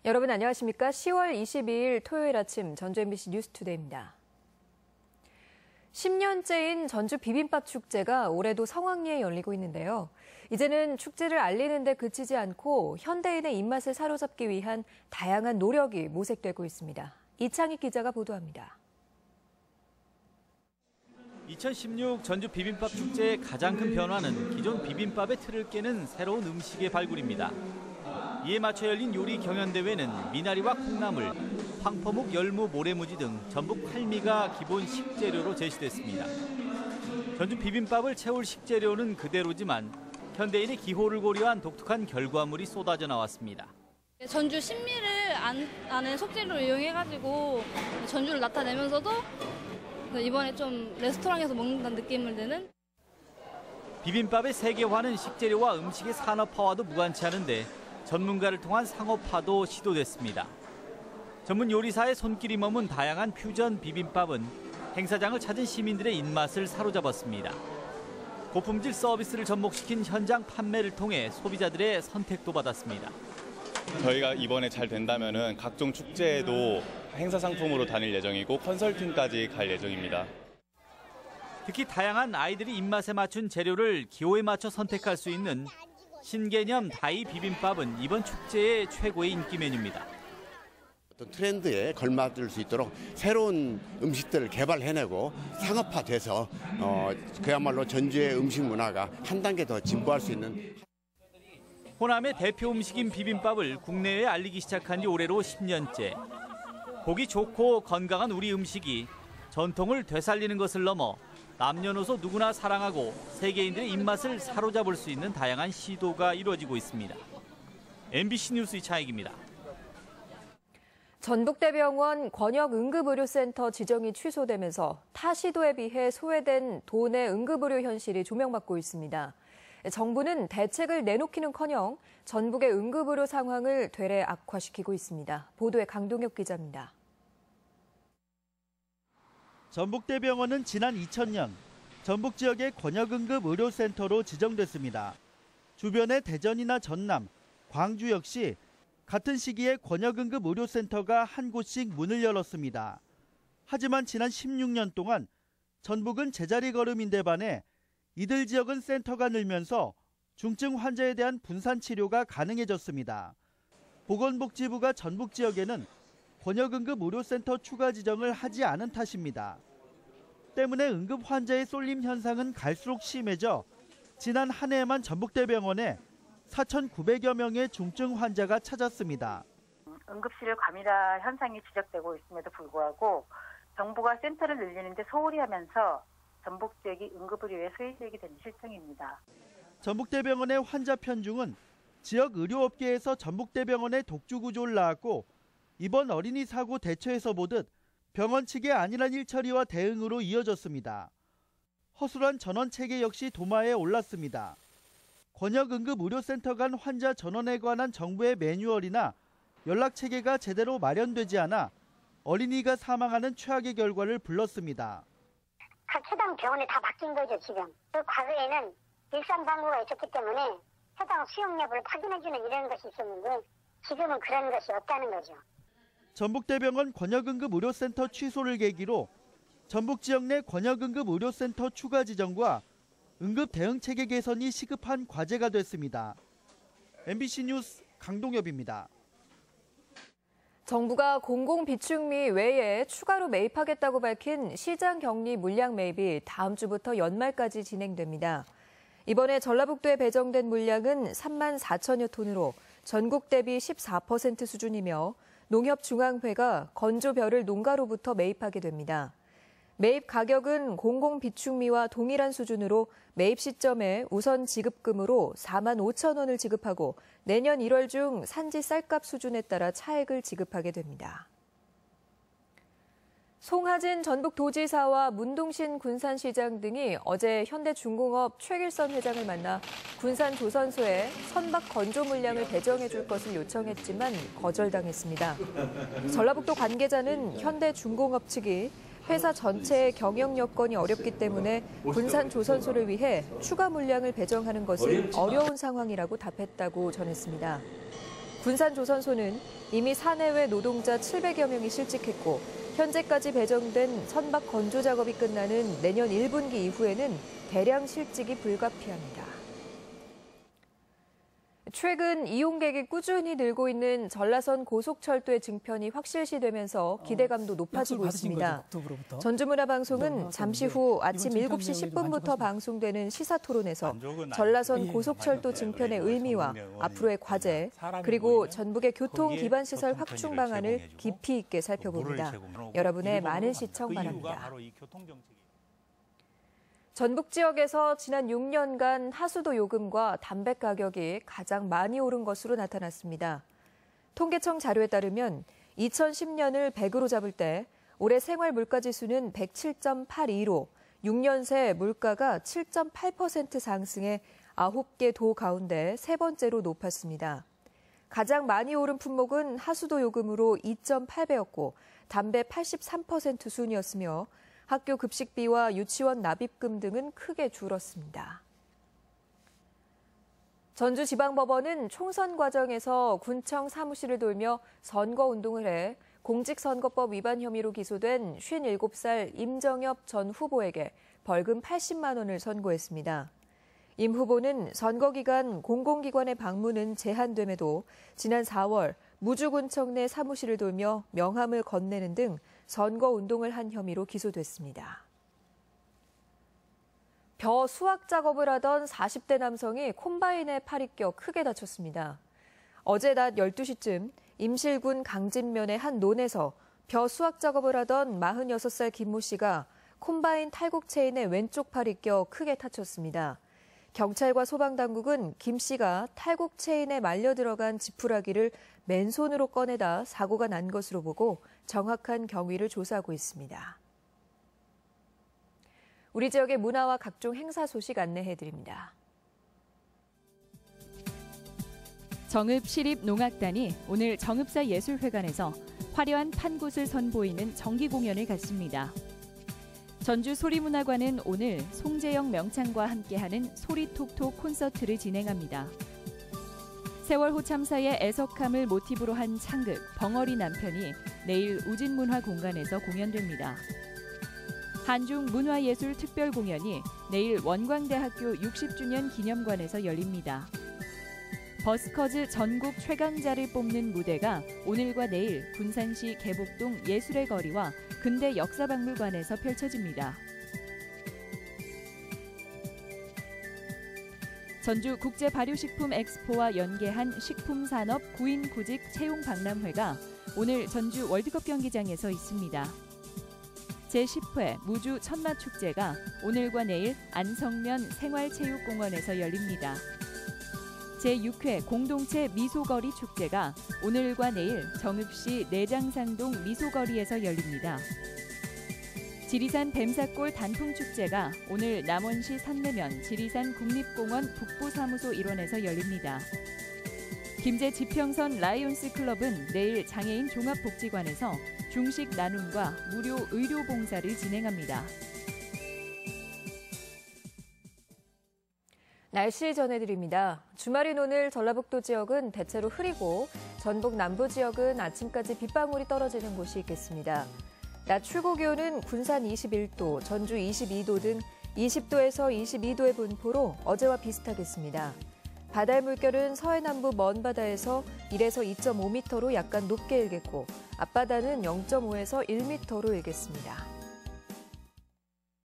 여러분 안녕하십니까? 10월 22일 토요일 아침 전주 MBC 뉴스투데이입니다. 10년째인 전주 비빔밥 축제가 올해도 성황리에 열리고 있는데요. 이제는 축제를 알리는 데 그치지 않고 현대인의 입맛을 사로잡기 위한 다양한 노력이 모색되고 있습니다. 이창익 기자가 보도합니다. 2016 전주 비빔밥 축제의 가장 큰 변화는 기존 비빔밥의 틀을 깨는 새로운 음식의 발굴입니다. 이에 맞춰 열린 요리 경연대회는 미나리와 콩나물, 황포묵, 열무, 모래무지 등 전북 팔미가 기본 식재료로 제시됐습니다. 전주 비빔밥을 채울 식재료는 그대로지만 현대인의 기호를 고려한 독특한 결과물이 쏟아져 나왔습니다. 전주 신미를 아는 속재료를 이용해가지고 전주를 나타내면서도 이번에 좀 레스토랑에서 먹는다는 느낌을 드는. 비빔밥의 세계화는 식재료와 음식의 산업화와도 무관치 않은데 전문가를 통한 상업화도 시도됐습니다. 전문 요리사의 손길이 머문 다양한 퓨전 비빔밥은 행사장을 찾은 시민들의 입맛을 사로잡았습니다. 고품질 서비스를 접목시킨 현장 판매를 통해 소비자들의 선택도 받았습니다. 저희가 이번에 잘 된다면 각종 축제에도 행사 상품으로 다닐 예정이고 컨설팅까지 갈 예정입니다. 특히 다양한 아이들이 입맛에 맞춘 재료를 기호에 맞춰 선택할 수 있는 신개념 다이 비빔밥은 이번 축제의 최고의 인기 메뉴입니다. 어떤 트렌드에 걸맞을 수 있도록 새로운 음식들을 개발해내고 상업화돼서 그야말로 전주의 음식 문화가 한 단계 더 진보할 수 있는. 호남의 대표 음식인 비빔밥을 국내에 알리기 시작한 지 올해로 10년째. 보기 좋고 건강한 우리 음식이 전통을 되살리는 것을 넘어 남녀노소 누구나 사랑하고 세계인들의 입맛을 사로잡을 수 있는 다양한 시도가 이루어지고 있습니다. MBC 뉴스 이창익입니다. 전북대병원 권역응급의료센터 지정이 취소되면서 타 시도에 비해 소외된 도내 응급의료 현실이 조명받고 있습니다. 정부는 대책을 내놓기는커녕 전북의 응급의료 상황을 되레 악화시키고 있습니다. 보도에 강동혁 기자입니다. 전북대병원은 지난 2000년 전북 지역의 권역응급의료센터로 지정됐습니다. 주변의 대전이나 전남, 광주 역시 같은 시기에 권역응급의료센터가 한 곳씩 문을 열었습니다. 하지만 지난 16년 동안 전북은 제자리 걸음인데 반해 이들 지역은 센터가 늘면서 중증 환자에 대한 분산 치료가 가능해졌습니다. 보건복지부가 전북 지역에는 권역응급의료센터 추가 지정을 하지 않은 탓입니다. 때문에 응급 환자의 쏠림 현상은 갈수록 심해져 지난 한 해에만 전북대병원에 4,900여 명의 중증 환자가 찾았습니다. 응급실 과밀화 현상이 지적되고 있음에도 불구하고 정부가 센터를 늘리는 데 소홀히 하면서 전북 지역이 응급의료의 소외지역이 된 실정입니다. 전북대병원의 환자 편중은 지역 의료업계에서 전북대병원의 독주 구조를 낳았고 이번 어린이 사고 대처에서 보듯 병원 측의 안일한 일처리와 대응으로 이어졌습니다. 허술한 전원 체계 역시 도마에 올랐습니다. 권역응급의료센터 간 환자 전원에 관한 정부의 매뉴얼이나 연락 체계가 제대로 마련되지 않아 어린이가 사망하는 최악의 결과를 불렀습니다. 각 해당 병원에 다 바뀐 거죠, 지금. 그 과거에는 일상방구가 있었기 때문에 해당 수용 여부를 확인해주는 이런 것이 있었는데 지금은 그런 것이 없다는 거죠. 전북대병원 권역응급의료센터 취소를 계기로 전북 지역 내 권역응급의료센터 추가 지정과 응급 대응 체계 개선이 시급한 과제가 됐습니다. MBC 뉴스 강동엽입니다. 정부가 공공비축미 외에 추가로 매입하겠다고 밝힌 시장 격리 물량 매입이 다음 주부터 연말까지 진행됩니다. 이번에 전라북도에 배정된 물량은 3만 4천여 톤으로 전국 대비 14% 수준이며 농협중앙회가 건조벼를 농가로부터 매입하게 됩니다. 매입 가격은 공공비축미와 동일한 수준으로 매입 시점에 우선 지급금으로 4만 5천 원을 지급하고 내년 1월 중 산지 쌀값 수준에 따라 차액을 지급하게 됩니다. 송하진 전북도지사와 문동신 군산시장 등이 어제 현대중공업 최길선 회장을 만나 군산조선소에 선박 건조 물량을 배정해 줄 것을 요청했지만 거절당했습니다. 전라북도 관계자는 현대중공업 측이 회사 전체의 경영 여건이 어렵기 때문에 군산조선소를 위해 추가 물량을 배정하는 것은 어려운 상황이라고 답했다고 전했습니다. 군산조선소는 이미 사내외 노동자 700여 명이 실직했고 현재까지 배정된 선박 건조 작업이 끝나는 내년 1분기 이후에는 대량 실직이 불가피합니다. 최근 이용객이 꾸준히 늘고 있는 전라선 고속철도의 증편이 확실시되면서 기대감도 높아지고 있습니다. 전주문화방송은 잠시 후 아침 7시 10분부터 방송되는 시사토론에서 전라선 고속철도 증편의 의미와 앞으로의 과제, 그리고 전북의 교통기반시설 확충 방안을 깊이 있게 살펴봅니다. 여러분의 많은 시청 바랍니다. 전북 지역에서 지난 6년간 하수도 요금과 담배 가격이 가장 많이 오른 것으로 나타났습니다. 통계청 자료에 따르면 2010년을 100으로 잡을 때 올해 생활 물가지수는 107.82로 6년 새 물가가 7.8% 상승해 9개 도 가운데 세 번째로 높았습니다. 가장 많이 오른 품목은 하수도 요금으로 2.8배였고 담배 83% 순이었으며 학교 급식비와 유치원 납입금 등은 크게 줄었습니다. 전주지방법원은 총선 과정에서 군청 사무실을 돌며 선거운동을 해 공직선거법 위반 혐의로 기소된 57살 임정엽 전 후보에게 벌금 80만 원을 선고했습니다. 임 후보는 선거 기간 공공기관의 방문은 제한됨에도 지난 4월 무주군청 내 사무실을 돌며 명함을 건네는 등 선거운동을 한 혐의로 기소됐습니다. 벼 수확 작업을 하던 40대 남성이 콤바인에 팔이 껴 크게 다쳤습니다. 어제 낮 12시쯤 임실군 강진면의 한 논에서 벼 수확 작업을 하던 46살 김모 씨가 콤바인 탈곡 체인의 왼쪽 팔이 껴 크게 다쳤습니다. 경찰과 소방당국은 김 씨가 탈곡 체인에 말려 들어간 지푸라기를 맨손으로 꺼내다 사고가 난 것으로 보고 정확한 경위를 조사하고 있습니다. 우리 지역의 문화와 각종 행사 소식 안내해드립니다. 정읍시립농악단이 오늘 정읍사 예술회관에서 화려한 판굿을 선보이는 정기 공연을 갖습니다. 전주 소리문화관은 오늘 송재영 명창과 함께하는 소리톡톡 콘서트를 진행합니다. 세월호 참사의 애석함을 모티브로 한 창극 벙어리 남편이 내일 우진문화공간에서 공연됩니다. 한중문화예술 특별공연이 내일 원광대학교 60주년 기념관에서 열립니다. 버스커즈 전국 최강자를 뽑는 무대가 오늘과 내일 군산시 개복동 예술의 거리와 근대 역사박물관에서 펼쳐집니다. 전주 국제발효식품 엑스포와 연계한 식품산업 구인구직 채용박람회가 오늘 전주 월드컵 경기장에서 있습니다. 제10회 무주 천마축제가 오늘과 내일 안성면 생활체육공원에서 열립니다. 제6회 공동체 미소거리 축제가 오늘과 내일 정읍시 내장상동 미소거리에서 열립니다. 지리산 뱀사골 단풍축제가 오늘 남원시 산내면 지리산 국립공원 북부사무소 일원에서 열립니다. 김제 지평선 라이온스 클럽은 내일 장애인 종합복지관에서 중식 나눔과 무료 의료 봉사를 진행합니다. 날씨 전해드립니다. 주말인 오늘 전라북도 지역은 대체로 흐리고 전북 남부 지역은 아침까지 빗방울이 떨어지는 곳이 있겠습니다. 낮 최고 기온은 군산 21도, 전주 22도 등 20도에서 22도의 분포로 어제와 비슷하겠습니다. 바다의 물결은 서해남부 먼바다에서 1에서 2.5m로 약간 높게 일겠고 앞바다는 0.5에서 1m로 일겠습니다.